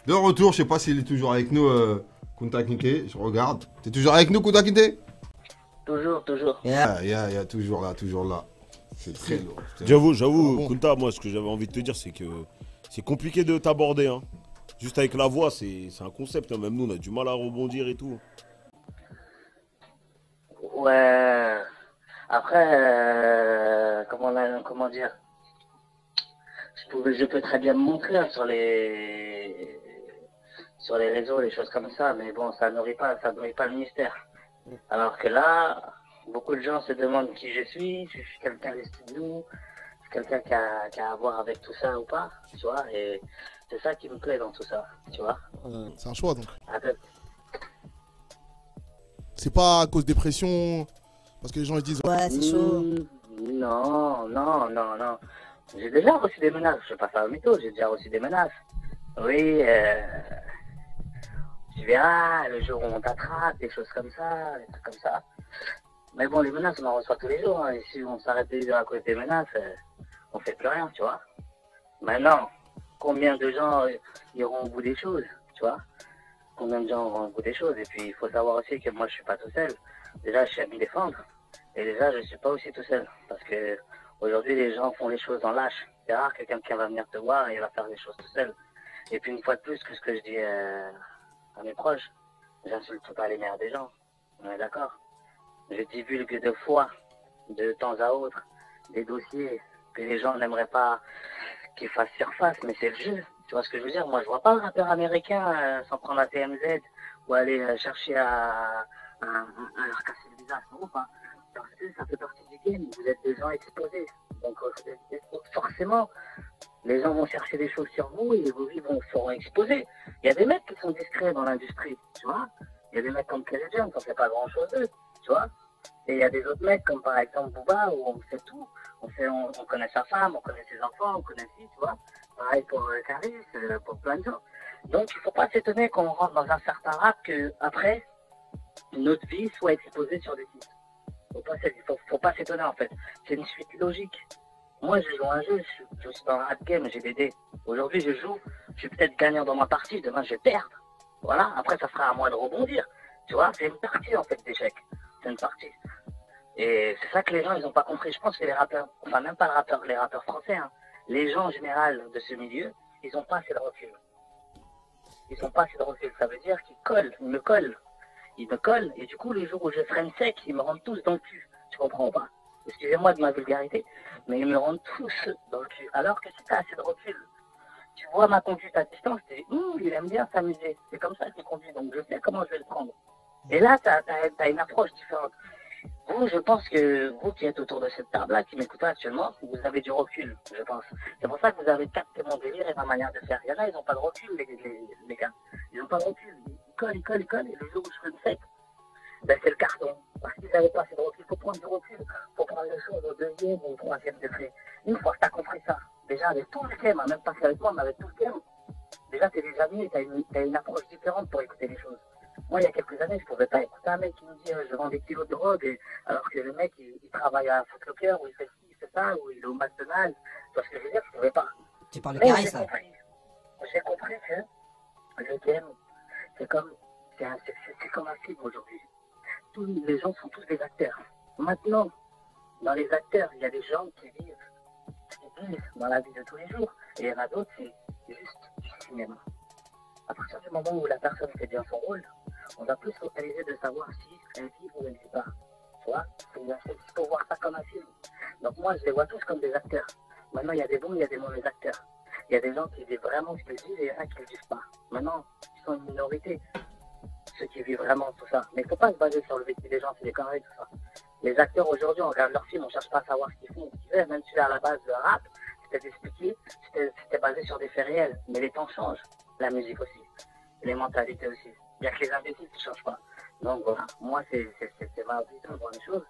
De retour, je sais pas s'il est toujours avec nous, Kunta Kinte. Je regarde. T'es toujours avec nous, Kunta Kinte? Toujours, toujours. Toujours là, toujours là. C'est très lourd. J'avoue, Bon. Kunta, moi, ce que j'avais envie de te dire, c'est que c'est compliqué de t'aborder, hein. Juste avec la voix, c'est un concept, hein. Même nous, on a du mal à rebondir et tout. Ouais. Après, comment dire? Je peux très bien me montrer hein, sur les réseaux, les choses comme ça, mais bon, ça nourrit pas le mystère. Alors que là, beaucoup de gens se demandent qui je suis quelqu'un des studios, je suis quelqu'un qui a à voir avec tout ça ou pas, tu vois, et c'est ça qui me plaît dans tout ça, tu vois. C'est un choix donc. Après, C'est pas à cause des pressions, parce que les gens ils disent Ouais, c'est chaud. Non, non, non, non. J'ai déjà reçu des menaces, je vais pas faire le mytho, j'ai déjà reçu des menaces. Oui, tu verras, le jour où on t'attrape, des choses comme ça, des trucs comme ça. Mais bon, les menaces, on en reçoit tous les jours, hein, et si on s'arrête de dire à cause des menaces, on fait plus rien, tu vois. Maintenant, combien de gens iront au bout des choses, tu vois? Combien de gens iront au bout des choses? Et puis, il faut savoir aussi que moi, je suis pas tout seul. Déjà, je suis à me défendre. Et déjà, je suis pas aussi tout seul. Parce que aujourd'hui, les gens font les choses en lâche. C'est rare que quelqu'un va venir te voir et il va faire les choses tout seul. Et puis, une fois de plus, que ce que je dis à mes proches, j'insulte pas les mères des gens. On est d'accord? Je divulgue de fois, de temps à autre, des dossiers que les gens n'aimeraient pas qu'ils fassent surface, mais c'est le jeu. Tu vois ce que je veux dire? Moi, je vois pas le rappeur américain s'en prendre à TMZ ou aller chercher à leur casser le visage. Non, pas. Parce que ça fait partie du game. Vous êtes des gens exposés. Donc, forcément, les gens vont chercher des choses sur vous et vos vies seront exposées. Il y a des mecs qui sont discrets dans l'industrie, tu vois. Il y a des mecs comme Kelly Jones, on fait pas grand chose d'eux, tu vois. Et il y a des autres mecs comme par exemple Booba où on fait tout. On connaît sa femme, on connaît ses enfants, on connaît lui, tu vois. Pareil pour Caris, pour plein de gens. Donc il faut pas s'étonner qu'on rentre dans un certain rap que après notre vie soit exposée sur des sites. Faut pas s'étonner en fait. C'est une suite logique. Moi je joue un jeu, je suis dans un rap game, j'ai des dés. Aujourd'hui je joue, je suis peut-être gagnant dans ma partie, demain je vais perdre. Voilà, après ça sera à moi de rebondir. Tu vois, c'est une partie en fait d'échecs. C'est une partie. Et c'est ça que les gens, ils n'ont pas compris. Je pense que les rappeurs, enfin même pas les rappeurs français, hein, les gens en général de ce milieu, ils n'ont pas assez de recul. Ils n'ont pas assez de recul. Ça veut dire qu'ils collent, ils me collent. Ils me collent, et du coup, les jours où je freine sec, ils me rendent tous dans le cul. Tu comprends pas? Excusez-moi de ma vulgarité, mais ils me rendent tous dans le cul. Alors que si tu as assez de recul, tu vois ma conduite à distance, tu dis, il aime bien s'amuser. C'est comme ça qu'il conduit, donc je sais comment je vais le prendre. Et là, tu as une approche différente. Vous, je pense que vous qui êtes autour de cette table-là, qui m'écoutez actuellement, vous avez du recul, je pense. C'est pour ça que vous avez capté mon délire et ma manière de faire. Il y en a, ils n'ont pas de recul, les gars. Ils n'ont pas de recul. Ils collent, et le jour où je fais sec, ben c'est le carton. Parce qu'ils n'avaient pas assez de recul. Il faut prendre du recul. Il faut prendre les choses au deuxième ou au troisième degré. Une fois que tu as compris ça, déjà avec tout le thème, même pas avec moi, mais avec tout le thème, déjà tu es des amis et tu as une approche différente pour écouter les choses. Moi, il y a quelques années, je pouvais pas écouter un mec qui me dit je vends des kilos de drogue, alors que le mec, il travaille à Foot Locker, ou il fait ci, il fait ça, ou il est au McDonald's. Tu vois ce que je veux dire? Je pouvais pas. Tu parles de Mais Caris là. j'ai compris que le game, c'est comme, c'est comme un film aujourd'hui. Tous les gens sont tous des acteurs. Maintenant, dans les acteurs, il y a des gens qui vivent dans la vie de tous les jours, et il y en a d'autres, c'est juste du cinéma. À partir du moment où la personne fait bien son rôle, on va plus focaliser de savoir si elle vit ou elle ne vit pas. Tu vois? Il faut voir ça comme un film. Donc moi, je les vois tous comme des acteurs. Maintenant, il y a des bons, il y a des mauvais acteurs. Il y a des gens qui vivent vraiment ce qu'ils vivent et il y en a qui ne le vivent pas. Maintenant, ils sont une minorité, ceux qui vivent vraiment tout ça. Mais il ne faut pas se baser sur le vécu des gens, c'est des conneries, tout ça. Les acteurs aujourd'hui, on regarde leurs films, on ne cherche pas à savoir ce qu'ils font, ce qu'ils font. Même si à la base, le rap, c'était expliqué, c'était basé sur des faits réels. Mais les temps changent. La musique aussi, les mentalités aussi. Il n'y a que les imbéciles qui ne changent pas. Donc voilà, moi c'est ma vision de voir les choses.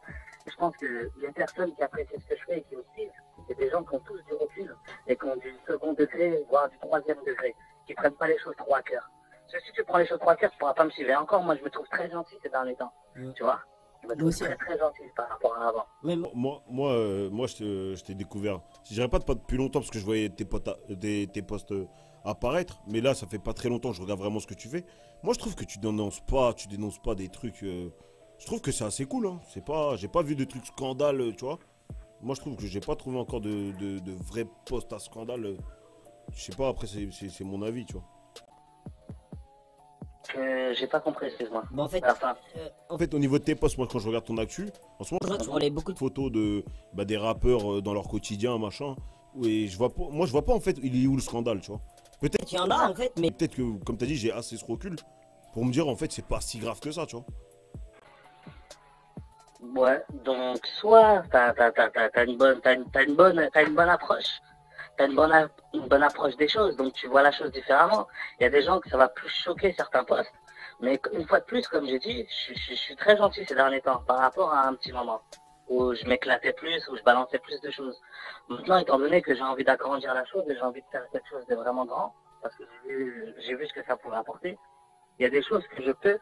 Je pense qu'il y a personne qui apprécie ce que je fais et qui me suivent. Il y a des gens qui ont tous du recul et qui ont du second degré, voire du troisième degré, qui ne prennent pas les choses trop à cœur. Parce que si tu prends les choses trop à cœur, tu ne pourras pas me suivre. Et encore, moi je me trouve très gentil ces derniers temps. Tu vois, je me trouve très très gentil par rapport à avant. Moi, je t'ai découvert. Je dirais pas depuis longtemps parce que je voyais tes posts apparaître. Mais là, ça fait pas très longtemps, je regarde vraiment ce que tu fais. Moi, je trouve que tu dénonces pas des trucs. Je trouve que c'est assez cool. Hein. J'ai pas vu de trucs scandales, tu vois. Moi, je trouve que j'ai pas trouvé encore de vrais posts à scandale. Je sais pas, après, c'est mon avis, tu vois. J'ai pas compris, excuse-moi. Bon, en fait, Enfin, En fait, au niveau de tes posts, moi, quand je regarde ton actu, en ce moment, je vois que tu relais beaucoup de photos des rappeurs dans leur quotidien, machin. Et moi, je vois pas, en fait, il est où le scandale, tu vois. Peut-être il y en a en fait, mais peut-être que, comme tu as dit, j'ai assez ce recul pour me dire, en fait, c'est pas si grave que ça, tu vois. ouais, donc soit t'as une bonne approche. T'as une bonne approche des choses, donc tu vois la chose différemment. Il y a des gens que ça va plus choquer certains postes. Mais une fois de plus, comme j'ai dit, je suis très gentil ces derniers temps par rapport à un petit moment où je m'éclatais plus, où je balançais plus de choses. Maintenant, étant donné que j'ai envie d'agrandir la chose et j'ai envie de faire quelque chose de vraiment grand, parce que j'ai vu ce que ça pouvait apporter, il y a des choses que je peux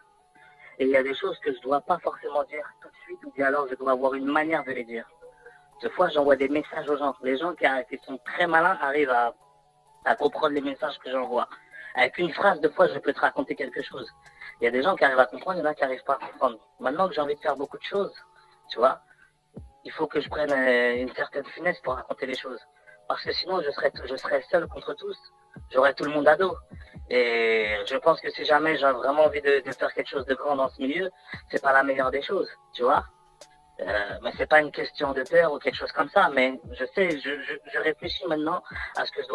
et il y a des choses que je dois pas forcément dire tout de suite, ou bien alors je dois avoir une manière de les dire. Des fois, j'envoie des messages aux gens. Les gens qui sont très malins arrivent à comprendre les messages que j'envoie. Avec une phrase, des fois, je peux te raconter quelque chose. Il y a des gens qui arrivent à comprendre, il y en a qui n'arrivent pas à comprendre. Maintenant que j'ai envie de faire beaucoup de choses, tu vois, il faut que je prenne une certaine finesse pour raconter les choses. Parce que sinon, je serais seul contre tous. J'aurais tout le monde à dos. Et je pense que si jamais j'ai vraiment envie de faire quelque chose de grand dans ce milieu, c'est pas la meilleure des choses, tu vois. Mais c'est pas une question de peur ou quelque chose comme ça, mais je sais, je réfléchis maintenant à ce que je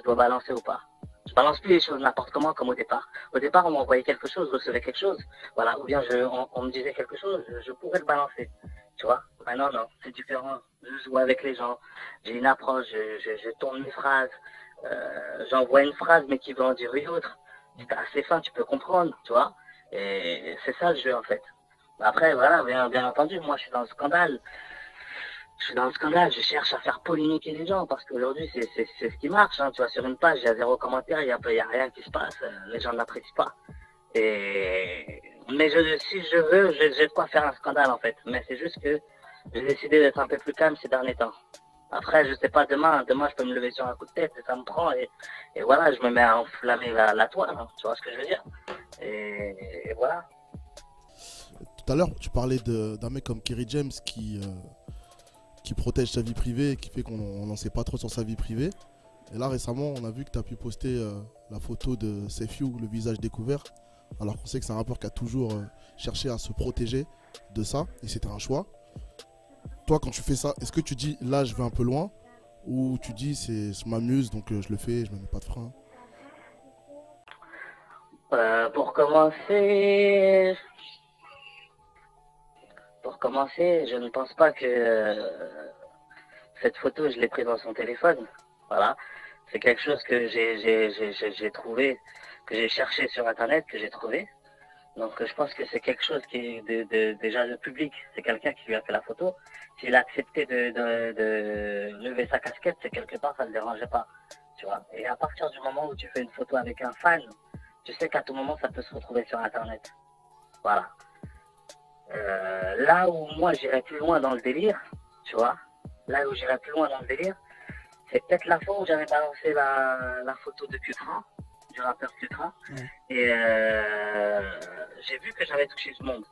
dois balancer ou pas. Je balance plus les choses n'importe comment comme au départ. Au départ, on m'envoyait quelque chose, je recevais quelque chose, voilà, ou bien on me disait quelque chose, je pourrais le balancer, tu vois. Maintenant, non, c'est différent. Je joue avec les gens, j'ai une approche, je tourne mes phrases, j'envoie une phrase mais qui veut en dire une autre. C'est assez fin, tu peux comprendre, tu vois. Et c'est ça le jeu en fait. Après, voilà, bien entendu, moi je suis dans le scandale. Je suis dans le scandale, je cherche à faire polémiquer les gens parce qu'aujourd'hui c'est ce qui marche. Hein. Tu vois, sur une page, il y a 0 commentaire, il y a rien qui se passe, les gens n'apprécient pas. Mais si je veux, j'ai de quoi faire un scandale en fait. Mais c'est juste que j'ai décidé d'être un peu plus calme ces derniers temps. Après, je sais pas, demain je peux me lever sur un coup de tête et ça me prend et voilà, je me mets à enflammer la toile, hein. Tu vois ce que je veux dire et voilà. Tout à l'heure, tu parlais d'un mec comme Kerry James qui protège sa vie privée et qui fait qu'on n'en sait pas trop sur sa vie privée. Et là, récemment, on a vu que tu as pu poster la photo de Safe You, le visage découvert, alors qu'on sait que c'est un rappeur qui a toujours cherché à se protéger de ça, et c'était un choix. Toi, quand tu fais ça, est-ce que tu dis là, je vais un peu loin, ou tu dis je m'amuse, donc je le fais, je me mets pas de frein? Pour commencer, je ne pense pas que cette photo, je l'ai prise dans son téléphone. Voilà. C'est quelque chose que j'ai trouvé, que j'ai cherché sur Internet, que j'ai trouvé. Donc je pense que c'est quelque chose qui est déjà de public. C'est quelqu'un qui lui a fait la photo. S'il a accepté de lever sa casquette, c'est quelque part, ça ne le dérangeait pas. Tu vois. Et à partir du moment où tu fais une photo avec un fan, tu sais qu'à tout moment, ça peut se retrouver sur Internet. Voilà. Là où moi j'irais plus loin dans le délire, tu vois, là où j'irais plus loin dans le délire, c'est peut-être la fois où j'avais balancé la photo de Kutra, du rappeur Kutra, et j'ai vu que j'avais touché du monde.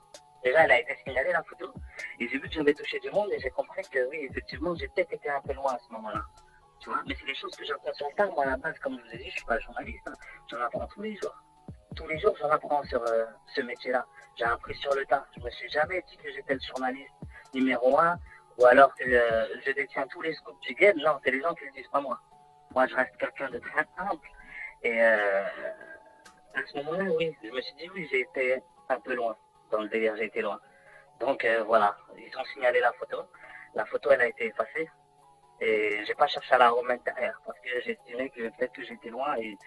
Déjà, elle a été signalée la photo, et j'ai vu que j'avais touché du monde, et j'ai compris que oui, effectivement, j'ai peut-être été un peu loin à ce moment-là. Tu vois, mais c'est des choses que j'apprends sur le tas. Moi, à la base, comme je vous ai dit, je suis pas journaliste, hein. J'en apprends tous les jours. Tous les jours, j'en apprends sur ce métier-là. J'ai appris sur le tas. Je me suis jamais dit que j'étais le journaliste numéro 1 ou alors que je détiens tous les scoops du game. Non, c'est les gens qui le disent, pas moi. Moi, je reste quelqu'un de très humble. Et à ce moment-là, oui, je me suis dit, oui, j'ai été un peu loin. Dans le délire, j'ai été loin. Donc voilà, ils ont signalé la photo. La photo, elle a été effacée. Et j'ai pas cherché à la remettre derrière parce que j'ai estimé que peut-être que j'étais loin et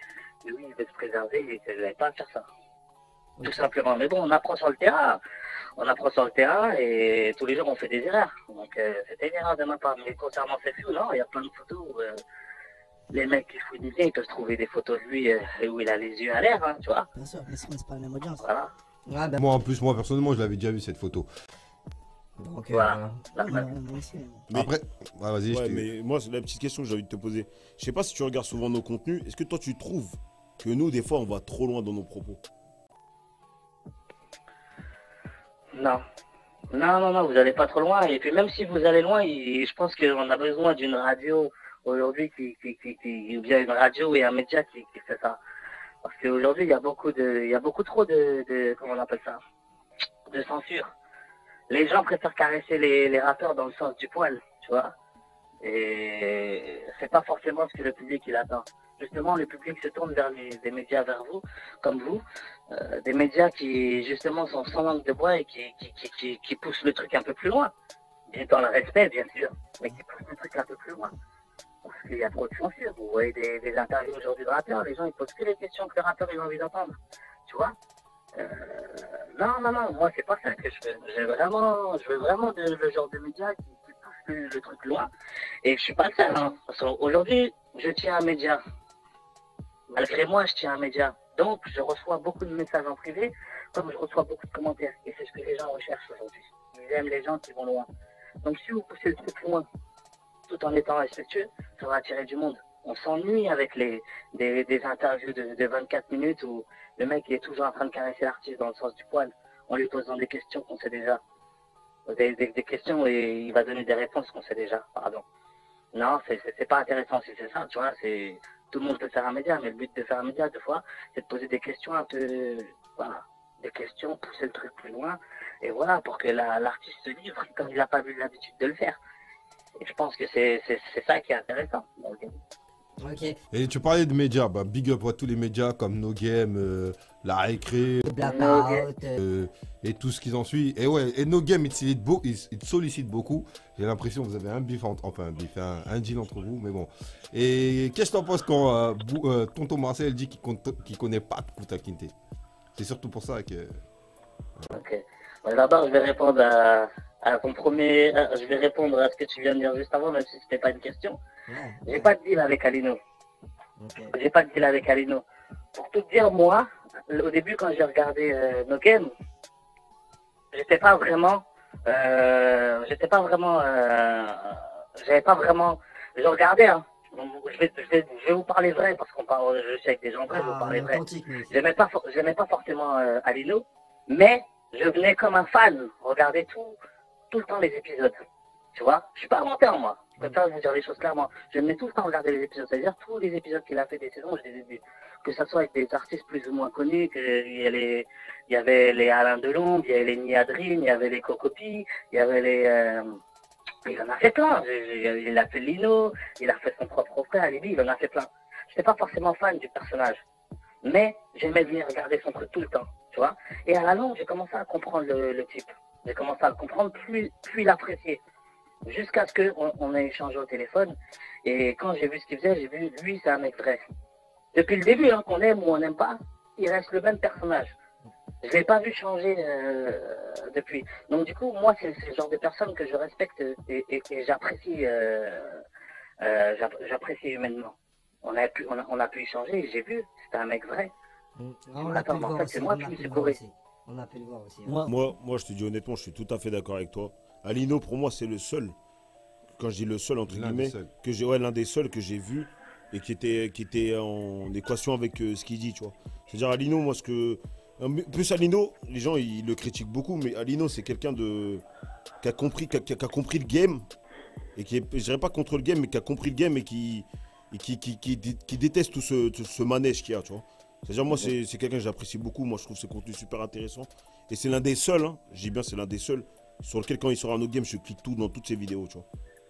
oui, il devait se préserver et que je n'avais pas à faire ça. Tout simplement. Mais bon, on apprend sur le terrain. On apprend sur le terrain et tous les jours on fait des erreurs. Donc c'était une erreur de ma part. Mais concernant cette vue, non, il y a plein de photos où les mecs qui fouillent bien, ils peuvent trouver des photos de lui où il a les yeux à l'air, hein, tu vois. Bien sûr, mais c'est pas la même audience. Voilà. Ouais, bah, Moi, en plus, moi, personnellement, je l'avais déjà vu cette photo. Donc, Voilà. voilà. Moi aussi. Mais- Après, ouais, vas-y, Ouais, je t'ai- mais moi, c'est la petite question que j'ai envie de te poser. Je sais pas si tu regardes souvent nos contenus. Est-ce que toi, tu trouves que nous, des fois, on va trop loin dans nos propos? Non. Non, non, non, vous allez pas trop loin. Et puis même si vous allez loin, je pense qu'on a besoin d'une radio aujourd'hui ou bien une radio et un média qui fait ça. Parce qu'aujourd'hui, il y a beaucoup trop comment on appelle ça, de censure. Les gens préfèrent caresser les rappeurs dans le sens du poil, tu vois. Et c'est pas forcément ce que le public il attend. Justement, le public se tourne vers des médias vers vous, comme vous, des médias qui justement sont sans langue de bois et qui poussent le truc un peu plus loin. Et dans le respect, bien sûr, mais qui poussent le truc un peu plus loin. Parce qu'il y a trop de censure. Vous voyez des interviews aujourd'hui de rappeurs, les gens ils posent que les questions que le rappeur il a envie d'entendre. Tu vois. Non, non, non, moi c'est pas ça que je veux. Je veux vraiment le genre de médias qui pousse le truc loin. Et je suis pas le seul. Hein. Aujourd'hui, je tiens un média. Malgré moi, je tiens un média. Donc, je reçois beaucoup de messages en privé, comme je reçois beaucoup de commentaires. Et c'est ce que les gens recherchent aujourd'hui. Ils aiment les gens qui vont loin. Donc, si vous poussez le truc loin, tout en étant respectueux, ça va attirer du monde. On s'ennuie avec des interviews de 24 minutes où le mec il est toujours en train de caresser l'artiste dans le sens du poil. On lui pose des questions qu'on sait déjà. Des questions et il va donner des réponses qu'on sait déjà. Pardon. Non, c'est pas intéressant si c'est ça, tu vois. Tout le monde peut faire un média, mais le but de faire un média, des fois, c'est de poser des questions un peu, voilà, des questions, pousser le truc plus loin, et voilà, pour que l'artiste se livre comme il n'a pas eu l'habitude de le faire. Et je pense que c'est ça qui est intéressant. Donc, Ok. Et tu parlais de médias, bah, big up à tous les médias comme No Game, La Récré Blackout. et tout ce qui en suit. Et ouais, et No Game, il te sollicite beaucoup. J'ai l'impression que vous avez un bif, enfin un bif, un deal entre vous, mais bon. Et qu'est-ce que t'en penses quand Tonton Marcel dit qu'il connaît pas de Kunta Kinte? C'est surtout pour ça que... ok. Bon, d'abord, je vais répondre à ton premier. Je vais répondre à ce que tu viens de dire juste avant, même si ce n'était pas une question. Ouais. J'ai pas de deal avec Alino. Ok. J'ai pas de deal avec Alino. Pour tout dire, moi, au début, quand j'ai regardé No Game, j'étais pas vraiment. J'avais pas vraiment. Je regardais, hein. Donc, je vais vous parler vrai, parce qu'on parle, je suis avec des gens vrais, je vais vous parler vrai. Authentique, mais c'est- J'aimais pas forcément Alino, mais je venais comme un fan regarder tout le temps les épisodes. Tu vois, je suis pas un menteur, moi. Je préfère vous dire les choses clairement. Je venais tout le temps regarder les épisodes. C'est-à-dire tous les épisodes qu'il a fait des saisons, je les ai vus. Que ça soit avec des artistes plus ou moins connus, il y avait les Alain Delon, il y avait les Niadrine, il y avait les Cocopi, il y avait il en a fait plein. Il a fait Lino, il a fait son propre frère, Alibi, il en a fait plein. Je n'étais pas forcément fan du personnage, mais j'aimais bien regarder son truc tout le temps, tu vois. Et à la longue, j'ai commencé à comprendre le type. J'ai commencé à le comprendre, plus l'apprécier. Jusqu'à ce qu'on ait échangé au téléphone. Et quand j'ai vu ce qu'il faisait, j'ai vu, lui, c'est un mec vrai. Depuis le début, hein, qu'on aime ou on n'aime pas, il reste le même personnage. Je ne l'ai pas vu changer depuis. Donc du coup, moi, c'est le genre de personne que je respecte et j'apprécie j'apprécie humainement. On a pu échanger et j'ai vu, c'était un mec vrai. On a pu Attends, le mais en voir fait, aussi. c'est moi On qui a me pu suis le voir couru. aussi. On a pu le voir aussi. hein. Moi, je te dis honnêtement, je suis tout à fait d'accord avec toi. Alino, pour moi, c'est le seul. Quand je dis le seul, entre L'un des guillemets, seuls. ouais, l'un des seuls que j'ai vu et qui était en équation avec ce qu'il dit, tu vois. C'est-à-dire Alino, moi, plus Alino, les gens, ils le critiquent beaucoup, mais Alino, c'est quelqu'un qui a compris le game et qui est, je dirais pas contre le game, mais qui a compris le game et qui déteste tout ce manège qu'il y a, tu vois. C'est-à-dire, moi, c'est quelqu'un que j'apprécie beaucoup. Moi, je trouve ses contenus super intéressants. Et c'est l'un des seuls, hein, je dis bien, c'est l'un des seuls sur lequel, quand il sera No Game, je clique tout dans toutes ses vidéos, tu vois.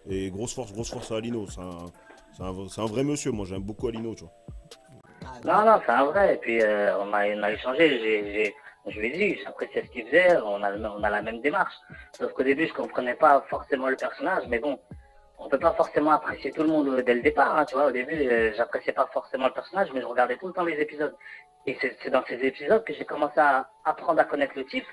Et grosse force à Alino. C'est un vrai monsieur. Moi, j'aime beaucoup Alino, tu vois. Non, non, c'est un vrai. Et puis, on a échangé. Je lui ai dit, j'appréciais ce qu'il faisait. On a la même démarche. Sauf qu'au début, je comprenais pas forcément le personnage. Mais bon, on peut pas forcément apprécier tout le monde dès le départ. Hein, tu vois, au début, j'appréciais pas forcément le personnage, mais je regardais tout le temps les épisodes. Et c'est dans ces épisodes que j'ai commencé à apprendre à connaître le type.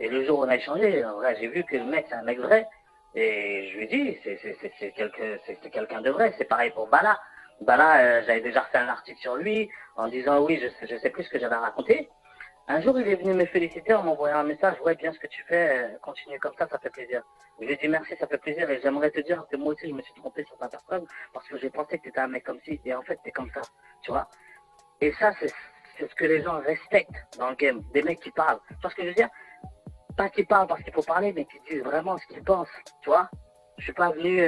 Et le jour où on a échangé, en vrai, j'ai vu que le mec, c'est un mec vrai. Et je lui ai dit, c'est quelqu'un de vrai. C'est pareil pour Bala. Bala, j'avais déjà fait un article sur lui en disant oui, je sais plus ce que j'avais raconté. Un jour, il est venu me féliciter en m'envoyant un message. Ouais, bien ce que tu fais, continue comme ça fait plaisir. Je lui ai dit merci, ça fait plaisir. Et j'aimerais te dire que moi aussi, je me suis trompé sur ta personne parce que j'ai pensé que tu étais un mec comme ci. Et en fait, tu es comme ça. Tu vois. Et ça, c'est ce que les gens respectent dans le game. Des mecs qui parlent. Tu vois ce que je veux dire? Pas qui parlent parce qu'il faut parler, mais qui disent vraiment ce qu'ils pensent. Tu vois. Je suis pas venu,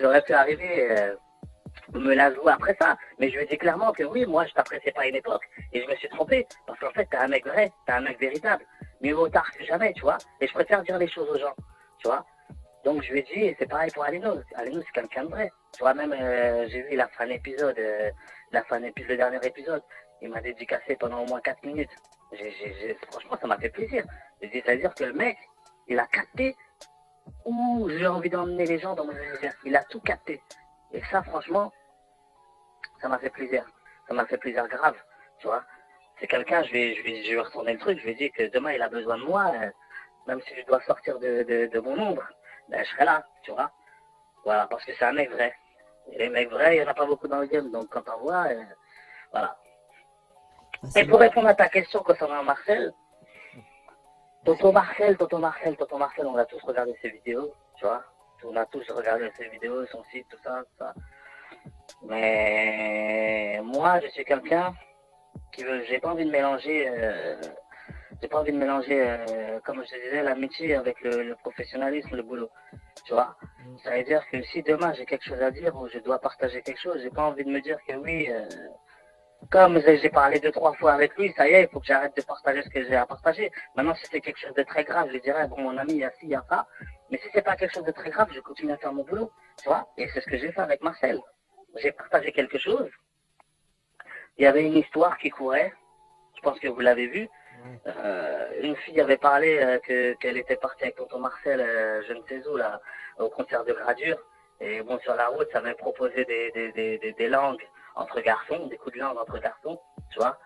j'aurais pu arriver, me la jouer après ça. Mais je lui ai dit clairement que oui, moi, je t'appréciais pas à une époque. Et je me suis trompé. Parce qu'en fait, t'es un mec vrai, t'es un mec véritable. Mieux vaut tard que jamais, tu vois. Et je préfère dire les choses aux gens, tu vois. Donc, je lui ai dit, et c'est pareil pour Aleno. Aleno, c'est quelqu'un de vrai. Tu vois, même, j'ai vu, il a fait un épisode, le dernier épisode. Il m'a dédicacé pendant au moins 4 minutes. Franchement, ça m'a fait plaisir. C'est-à-dire que le mec, il a capté où j'ai envie d'emmener les gens dans mon univers. Il a tout capté. Et ça, franchement, ça m'a fait plaisir. Ça m'a fait plaisir grave, tu vois. C'est quelqu'un, je vais retourner le truc, je lui ai dit que demain, il a besoin de moi, même si je dois sortir de mon ombre, ben, je serai là, tu vois. Voilà, parce que c'est un mec vrai. Et les mecs vrais, il n'y en a pas beaucoup dans le game, donc quand on voit, voilà. Et pour répondre à ta question concernant Marcel, Tonton Marcel, on a tous regardé ses vidéos, tu vois. On a tous regardé ses vidéos, son site, tout ça, tout ça. Mais moi, je suis quelqu'un qui veut, j'ai pas envie de mélanger, comme je te disais, l'amitié avec le professionnalisme, le boulot, tu vois. Ça veut dire que si demain j'ai quelque chose à dire ou je dois partager quelque chose, j'ai pas envie de me dire que oui, comme j'ai parlé 2-3 fois avec lui, ça y est, il faut que j'arrête de partager ce que j'ai à partager. Maintenant, si c'est quelque chose de très grave, je dirais, bon, mon ami, il y a ci, il y a ça. Mais si c'est pas quelque chose de très grave, je continue à faire mon boulot, tu vois. Et c'est ce que j'ai fait avec Marcel. J'ai partagé quelque chose. Il y avait une histoire qui courait. Je pense que vous l'avez vu. Une fille avait parlé qu'elle était partie avec tonton Marcel, je ne sais où, là, au concert de Gradure. Et bon, sur la route, ça m'avait proposé des langues entre garçons, des coups de langue entre garçons, tu vois.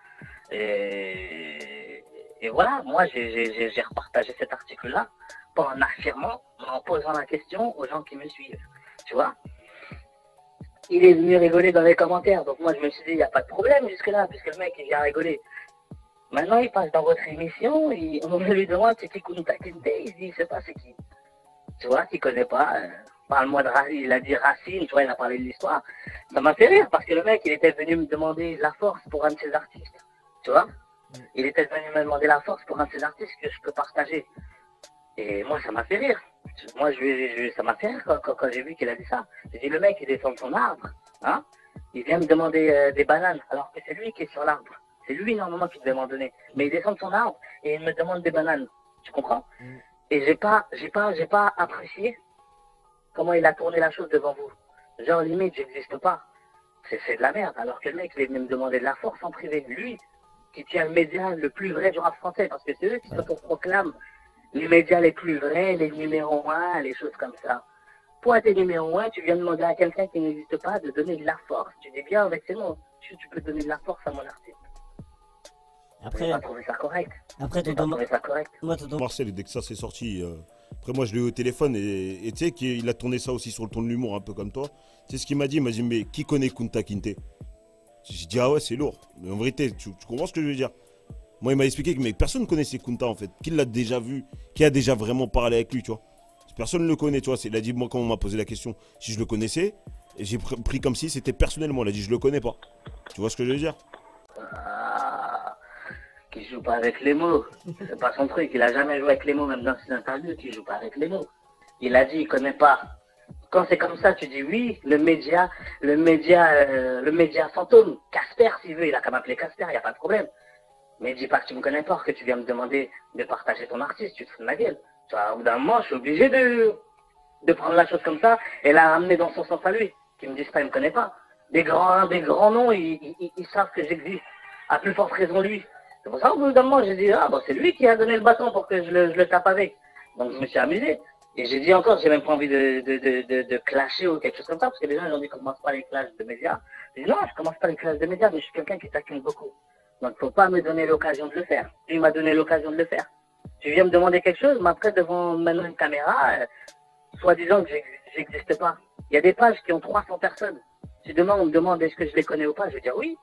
Et voilà, moi, j'ai repartagé cet article-là en affirmant, en posant la question aux gens qui me suivent, tu vois. Il est venu rigoler dans les commentaires, donc moi, je me suis dit, il n'y a pas de problème jusque-là, puisque le mec, il vient rigoler. Maintenant, il passe dans votre émission, on lui demande c'est qui Kunta Kinte, il dit, je sais pas c'est qui. Tu vois, qu'il connaît pas. Parle-moi de Racine, il a dit Racine, tu vois, il a parlé de l'histoire. Ça m'a fait rire parce que le mec, il était venu me demander la force pour un de ses artistes. Tu vois, il était venu me demander la force pour un de ses artistes que je peux partager. Et moi, ça m'a fait rire. Moi, ça m'a fait rire quand j'ai vu qu'il a dit ça. J'ai dit, le mec, il descend de son arbre, hein, il vient me demander des bananes, alors que c'est lui qui est sur l'arbre. C'est lui, normalement, qui devait m'en donner. Mais il descend de son arbre et il me demande des bananes. Tu comprends? Et j'ai pas apprécié comment il a tourné la chose devant vous. Genre, limite, j'existe pas. C'est de la merde. Alors que le mec, il est venu me demander de la force en privé. Lui, qui tient le média le plus vrai du rap français. Parce que c'est eux qui s'autoproclament les médias les plus vrais, les numéros 1, les choses comme ça. Toi, t'es numéro 1, tu viens demander à quelqu'un qui n'existe pas de donner de la force. Tu dis bien avec ces mots. Tu peux donner de la force à mon artiste. Après, J'ai pas trouvé ça correct. après J'ai pas tonton, trouvé ça correct. moi, tonton, Marcel, dès que ça s'est sorti, après moi je l'ai eu au téléphone et tu sais qu'il a tourné ça aussi sur le ton de l'humour, un peu comme toi. Tu sais ce qu'il m'a dit? Il m'a dit, mais qui connaît Kunta Kinte? J'ai dit, ah ouais, c'est lourd. Mais en vérité, tu comprends ce que je veux dire? Moi, il m'a expliqué que mais personne ne connaissait Kunta en fait. Qui l'a déjà vu? Qui a déjà vraiment parlé avec lui, tu vois? Personne ne le connaît, tu vois. Il a dit, moi, quand on m'a posé la question, si je le connaissais, et j'ai pris comme si c'était personnellement. Il a dit, je le connais pas. Tu vois ce que je veux dire? Ah, qui joue pas avec les mots. C'est pas son truc. Il a jamais joué avec les mots, même dans ses interviews, qui joue pas avec les mots. Il a dit, il connaît pas. Quand c'est comme ça, tu dis oui, le média fantôme, Casper, s'il veut, il a qu'à m'appeler Casper, y a pas de problème. Mais dis pas que tu me connais pas, que tu viens me demander de partager ton artiste, tu te fous de ma gueule. Tu vois, au bout d'un moment, je suis obligé de prendre la chose comme ça et la ramener dans son sens à lui. Qui me disent pas, il me connaît pas. Des grands noms, ils savent que j'existe. À plus forte raison lui. C'est pour ça qu'au bout d'un moment, j'ai dit, ah bon, c'est lui qui a donné le bâton pour que je le tape avec. Donc je me suis amusé. Et j'ai dit encore, j'ai même pas envie de clasher ou quelque chose comme ça, parce que les gens ils ont dit, commence pas les clashs de médias. J'ai dit, non, je commence pas les clashs de médias, mais je suis quelqu'un qui taquine beaucoup. Donc faut pas me donner l'occasion de le faire. Lui m'a donné l'occasion de le faire. Tu viens me demander quelque chose, mais après devant maintenant une caméra, soi-disant que j'existe pas. Il y a des pages qui ont 300 personnes. Si demain on me demande est-ce que je les connais ou pas, je vais dire oui.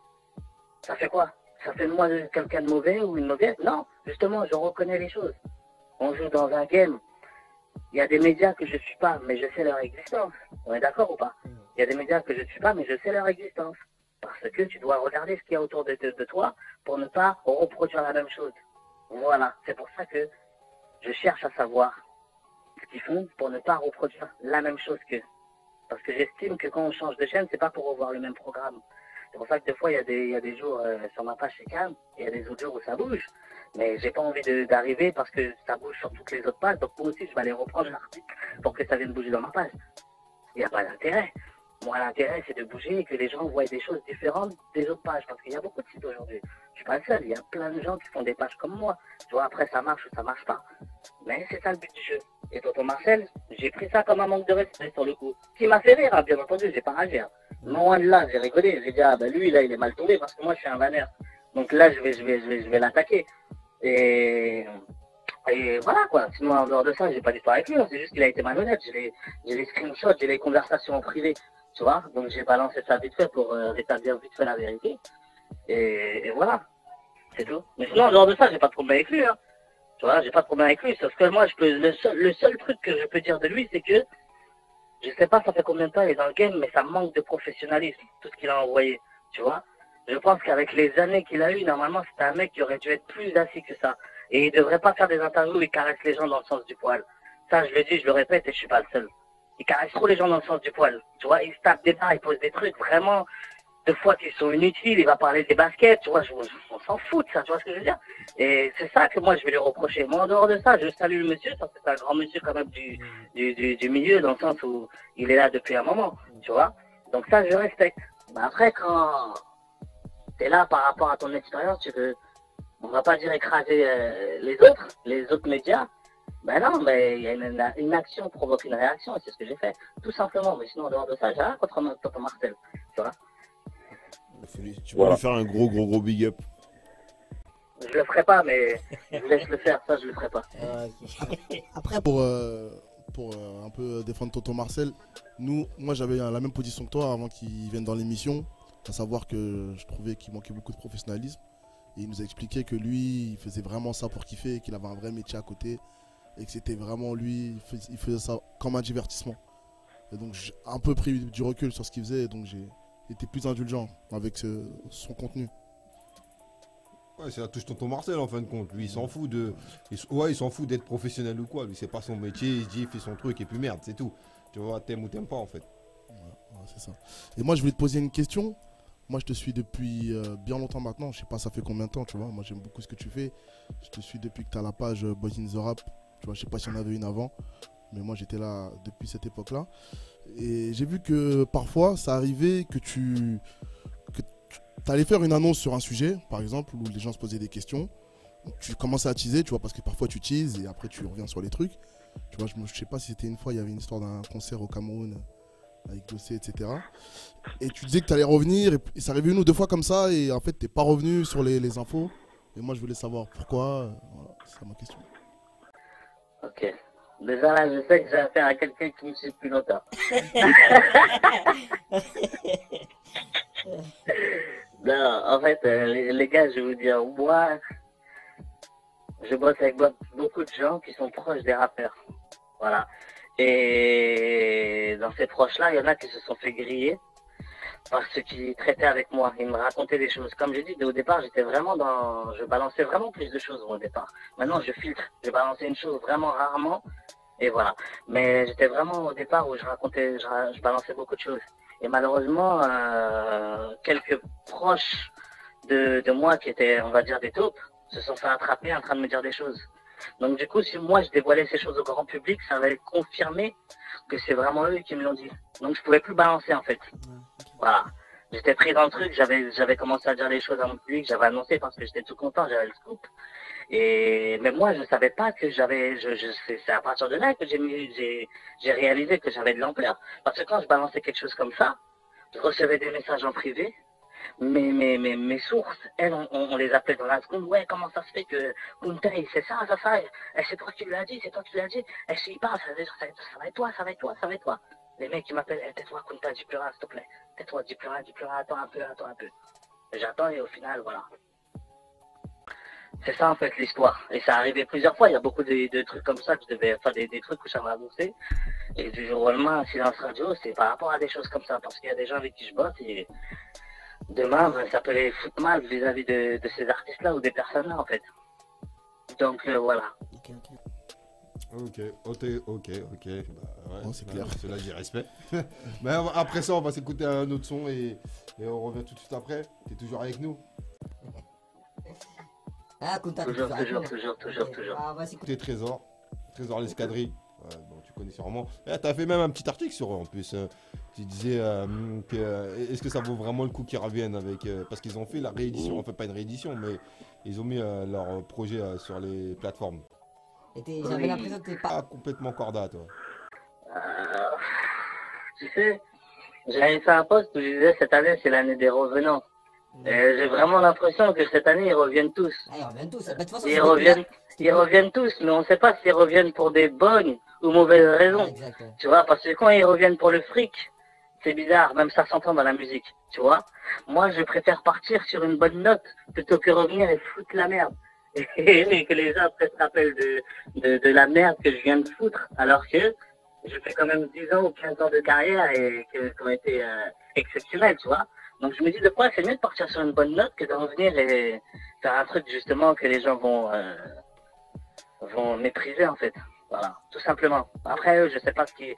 Ça fait quoi? ça fait de moi quelqu'un de mauvais ou une mauvaise. Non, justement, je reconnais les choses. On joue dans un game. Il y a des médias que je suis pas, mais je sais leur existence. On est d'accord ou pas? Il y a des médias que je suis pas, mais je sais leur existence. Parce que tu dois regarder ce qu'il y a autour de toi pour ne pas reproduire la même chose. Voilà, c'est pour ça que je cherche à savoir ce qu'ils font pour ne pas reproduire la même chose qu'eux. Parce que j'estime que quand on change de chaîne, c'est pas pour revoir le même programme. C'est pour ça que des fois, il y a des jours sur ma page c'est calme, et il y a des autres jours où ça bouge. Mais j'ai pas envie d'arriver parce que ça bouge sur toutes les autres pages. Donc moi aussi, je vais aller reprendre l'article pour que ça vienne bouger dans ma page. Il n'y a pas d'intérêt. Moi, l'intérêt, c'est de bouger et que les gens voient des choses différentes des autres pages. Parce qu'il y a beaucoup de sites aujourd'hui. Je suis pas le seul. Il y a plein de gens qui font des pages comme moi. Tu vois, après, ça marche ou ça marche pas. Mais c'est ça le but du jeu. Et tonton Marcel, j'ai pris ça comme un manque de respect sur le coup. Qui m'a fait rire, hein, bien entendu, j'ai pas ragé. Hein. Loin de là, j'ai rigolé. J'ai dit, ah bah lui, là, il est mal tombé parce que moi, je suis un vanneur. Donc là, je vais l'attaquer. Et voilà quoi. Sinon, en dehors de ça, j'ai pas d'histoire avec lui. Hein. C'est juste qu'il a été malhonnête. J'ai les screenshots, j'ai les conversations en privé. Tu vois. Donc j'ai balancé ça vite fait pour rétablir vite fait la vérité. Et voilà. C'est tout. Mais sinon, en dehors de ça, j'ai pas de problème avec lui. Hein. Tu vois, j'ai pas de problème avec lui. Sauf que moi, le seul truc que je peux dire de lui, c'est que je sais pas ça fait combien de temps il est dans le game, mais ça manque de professionnalisme, tout ce qu'il a envoyé. Tu vois. Je pense qu'avec les années qu'il a eues, normalement, c'était un mec qui aurait dû être plus assis que ça. Et il devrait pas faire des interviews où il caresse les gens dans le sens du poil. Ça, je le dis, je le répète, et je suis pas le seul. Il caresse trop les gens dans le sens du poil. Tu vois, il se tape des barres, il pose des trucs vraiment, de fois qui sont inutiles, il va parler des baskets, tu vois, on s'en fout de ça, tu vois ce que je veux dire. Et c'est ça que moi, je vais lui reprocher. Moi, en dehors de ça, je salue le monsieur, parce que c'est un grand monsieur quand même du milieu, dans le sens où il est là depuis un moment, tu vois. Donc ça, je respecte. Mais après, quand t'es là par rapport à ton expérience, tu veux, on va pas dire écraser les autres médias. Ben non, mais il y a une action provoque une réaction, et c'est ce que j'ai fait, tout simplement. Mais sinon, en dehors de ça, j'ai rien contre tonton Marcel, tu vois. Tu peux lui faire un gros big up. Je le ferai pas, mais je vous laisse le faire, ça je le ferai pas. Après, pour un peu défendre tonton Marcel, moi j'avais la même position que toi avant qu'il vienne dans l'émission, à savoir que je trouvais qu'il manquait beaucoup de professionnalisme. Et il nous a expliqué que lui, il faisait vraiment ça pour kiffer, qu'il avait un vrai métier à côté, et que c'était vraiment lui, il faisait ça comme un divertissement. Et donc j'ai un peu pris du recul sur ce qu'il faisait, et donc j'ai été plus indulgent avec son contenu. Ouais, c'est la touche tonton Marcel en fin de compte. Lui, il s'en fout il s'en fout d'être professionnel ou quoi. Lui, c'est pas son métier. Il se dit, il fait son truc et puis merde, c'est tout. Tu vois, t'aimes ou t'aimes pas en fait. Ouais, c'est ça. Et moi, je voulais te poser une question. Moi, je te suis depuis bien longtemps maintenant. Je sais pas, ça fait combien de temps, tu vois. Moi, j'aime beaucoup ce que tu fais. Je te suis depuis que tu as la page Boys in the Rap. Tu vois, je sais pas si on avait une avant. Mais moi, j'étais là depuis cette époque-là. Et j'ai vu que parfois, ça arrivait que tu allais faire une annonce sur un sujet, par exemple, où les gens se posaient des questions. Tu commençais à teaser, tu vois, parce que parfois tu teases et après tu reviens sur les trucs. Tu vois, je sais pas si c'était une fois, il y avait une histoire d'un concert au Cameroun avec Dossé, etc. Et tu disais que tu allais revenir et ça arrivait une ou deux fois comme ça et en fait, t'es pas revenu sur les infos. Et moi, je voulais savoir pourquoi. Voilà, c'est ça ma question. Ok. Déjà là, je sais que j'ai affaire à quelqu'un qui me suit depuis longtemps. Non, en fait, les gars, je vais vous dire, moi, je bosse avec beaucoup de gens qui sont proches des rappeurs. Voilà. Et dans ces proches-là, il y en a qui se sont fait griller par ceux qui traitaient avec moi. Ils me racontaient des choses. Comme j'ai dit, au départ, j'étais vraiment je balançais vraiment plus de choses au départ. Maintenant, je filtre. Je balançais une chose vraiment rarement. Et voilà. Mais j'étais vraiment au départ où je balançais beaucoup de choses. Et malheureusement, quelques proches de moi qui étaient, on va dire, des taupes, se sont fait attraper en train de me dire des choses. Donc du coup, si moi je dévoilais ces choses au grand public, ça allait confirmer que c'est vraiment eux qui me l'ont dit. Donc je pouvais plus balancer en fait. Voilà. J'étais pris dans le truc, j'avais commencé à dire les choses à mon public, j'avais annoncé parce que j'étais tout content, j'avais le scoop. Mais moi, je savais pas que c'est à partir de là que j'ai réalisé que j'avais de l'ampleur. Parce que quand je balançais quelque chose comme ça, je recevais des messages en privé. Mes sources, elles, on les appelait dans la seconde. Ouais, comment ça se fait que Kuntai, c'est ça. C'est toi qui l'as dit, c'est toi qui l'as dit. Il parle, ça va être toi, ça va être toi. Les mecs qui m'appellent, tais-toi, Kuntai, dis plus rien, s'il te plaît. Tais-toi, dis plus rien, attends un peu. J'attends et au final, voilà. C'est ça en fait l'histoire. Et ça arrivait plusieurs fois. Il y a beaucoup de trucs comme ça que je devais, enfin des trucs où ça m'a annoncé. Et du jour au lendemain, silence radio, c'est par rapport à des choses comme ça. Parce qu'il y a des gens avec qui je bosse et demain, ben, ça peut les foutre mal vis-à-vis de ces artistes-là ou des personnes-là en fait. Donc voilà. Ok. Bah, ouais, Oh, c'est clair. Cela dit respect. Mais après ça, on va s'écouter un autre son et on revient tout de suite après. T'es toujours avec nous? Ah, contact. Toujours. Ah, vas-y, Écoutez Trésor l'escadrille. Bon, tu connais sûrement. T'as fait même un petit article sur eux en plus. Tu disais est-ce que ça vaut vraiment le coup qu'ils reviennent avec parce qu'ils ont fait la réédition, enfin pas une réédition, mais ils ont mis leur projet sur les plateformes. Et j'avais l'impression que t'es pas. Ah, complètement corda, toi. Tu sais, j'avais fait un post où je disais cette année c'est l'année des revenants. Et j'ai vraiment l'impression que cette année ils reviennent tous. Ah, ils reviennent tous. De toute façon, Ils reviennent tous, mais on ne sait pas s'ils reviennent pour des bonnes ou mauvaises raisons. Exact, ouais. Tu vois, parce que quand ils reviennent pour le fric, c'est bizarre, même ça s'entend dans la musique, tu vois. Moi, je préfère partir sur une bonne note plutôt que revenir et foutre la merde. Et que les gens après se rappellent de la merde que je viens de foutre, alors que je fais quand même 10 ans ou 15 ans de carrière et qui ont été exceptionnels, tu vois. Donc je me dis de quoi c'est mieux de partir sur une bonne note que de revenir et faire un truc justement que les gens vont mépriser en fait. Voilà, tout simplement. Après, je sais pas ce qu'il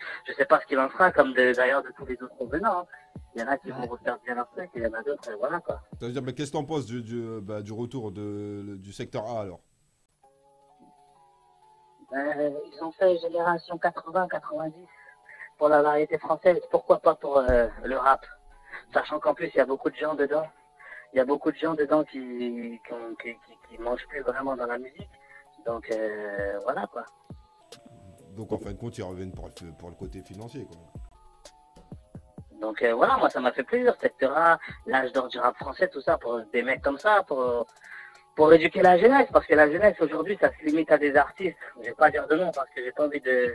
en sera, comme d'ailleurs de tous les autres revenants. Hein. Il y en a qui vont refaire bien leur truc, et il y en a d'autres, voilà quoi. Ça veut dire, mais qu'est-ce que t'en penses du retour du secteur A alors? Ils ont fait génération 80-90 pour la variété française, pourquoi pas pour le rap? Sachant qu'en plus, il y a beaucoup de gens dedans. Il y a beaucoup de gens dedans qui mangent plus vraiment dans la musique. Donc voilà quoi. Donc en fin de compte, ils reviennent pour le côté financier quoi. Donc voilà, moi ça m'a fait plaisir, secteur A, l'âge d'or du rap français, tout ça, pour des mecs comme ça, pour éduquer la jeunesse, parce que la jeunesse aujourd'hui ça se limite à des artistes. Je vais pas dire de nom parce que j'ai pas envie de.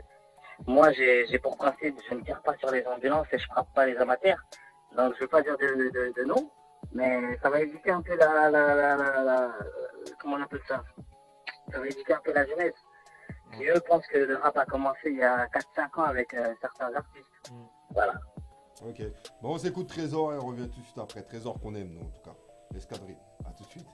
Moi j'ai pour principe, je ne tire pas sur les ambulances et je frappe pas les amateurs. Donc je vais pas dire de nom, mais ça va éduquer un peu comment on appelle ça? Ça va éduquer un peu la jeunesse. Qui eux pensent que le rap a commencé il y a 4-5 ans avec certains artistes. Voilà. Ok. Bon, on s'écoute Trésor et on revient tout de suite après. Trésor qu'on aime, nous, en tout cas. L'escadrille. A tout de suite.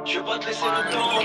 Je vais pas te laisser le temps de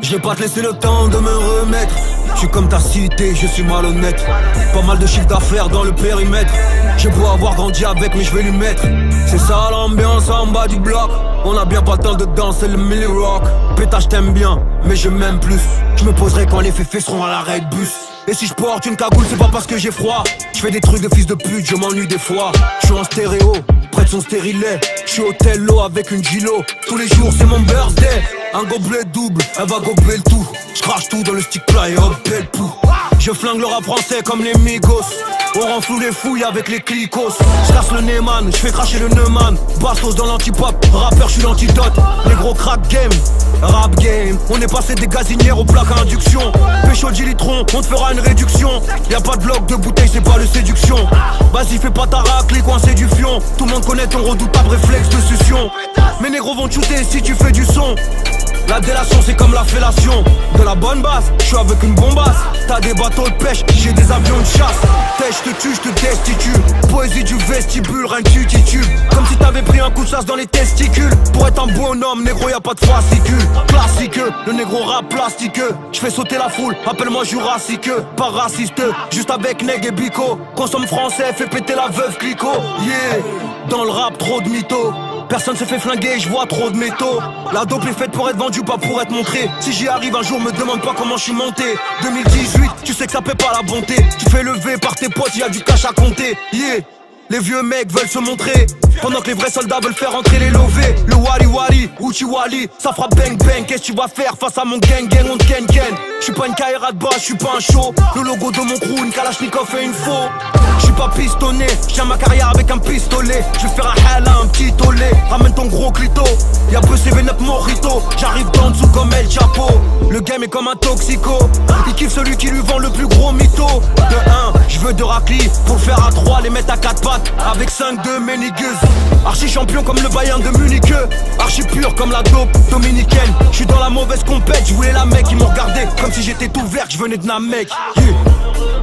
Je vais pas te laisser le temps de me remettre. Je suis comme ta cité, je suis malhonnête. Pas mal de chiffres d'affaires dans le périmètre. J'ai beau avoir grandi avec, mais je vais lui mettre. C'est ça l'ambiance en bas du bloc. On a bien pas le temps de danser le Millie Rock. Pétage t'aime bien, mais je m'aime plus. Je me poserai quand les féfés seront à l'arrêt de bus. Et si je porte une cagoule, c'est pas parce que j'ai froid. Je fais des trucs de fils de pute, je m'ennuie des fois. Je suis en stéréo, près de son stérilet. Je suis au Tello avec une Gilo. Tous les jours c'est mon birthday. Un gobelet double, elle va gobeler le tout. Je crache tout dans le stick plat et hop, belle pou. Je flingue le rap français comme les Migos. On renfloue les fouilles avec les clicos. Je casse le Neyman, je fais cracher le Neumann. Bastos dans l'antipop, rappeur je suis l'antidote. Les gros crack game, rap game. On est passé des gazinières aux plaques à induction. Pécho 10 litrons, on te fera une réduction. Y'a pas de bloc de bouteille, c'est pas le séduction. Vas-y fais pas ta raclée coincé du fion. Tout le monde connaît ton redoutable réflexe de succion. Mes négros vont te shooter si tu fais du son. La délation c'est comme la fellation. De la bonne base, je suis avec une bombasse. T'as des bateaux de pêche, j'ai des avions de chasse. Je te tue, je te destitue. Poésie du vestibule, rien que tu titubes. Comme si t'avais pris un coup de chasse dans les testicules. Pour être un bonhomme, négro y'a pas de fascicule. Classique, le négro rap plastique. Je fais sauter la foule, appelle-moi jurassique. Pas raciste, juste avec Neg et Bico. Consomme français, fais péter la veuve Clico. Yeah, dans le rap trop de mythos. Personne se fait flinguer, je vois trop de métaux. La dope est faite pour être vendue, pas pour être montrée. Si j'y arrive un jour, me demande pas comment je suis monté. 2018, tu sais que ça paie pas la bonté. Tu fais lever par tes potes, y a du cash à compter. Yeah, Les vieux mecs veulent se montrer, pendant que les vrais soldats veulent faire entrer les lovés. Le wali wali, Uchi wali, ça fera bang bang. Qu'est-ce que tu vas faire face à mon gang gang, on te ken ken. J'suis pas une carrière de bas, j'suis pas un show. Le logo de mon crew, une kalachnikov et une faux. J'suis pas pistonné, j'tiens ma carrière avec un pistolet. J'vais faire un hal à un petit tollé. Ramène ton gros clito, y'a peu CV9 Morito. J'arrive d'en dessous comme El Chapo. Le game est comme un toxico, il kiffe celui qui lui vend le plus gros mytho. De 1, j'veux de raclis, pour le faire à 3, les mettre à 4 pattes. Avec 5 de Ménigueuse. Archi champion comme le Bayern de Munich. Archi pur comme la dope dominicaine. J'suis dans la mauvaise compète, j'voulais la mec, ils m'ont regardé comme si j'étais tout vert, j'venais de Namek. Yeah.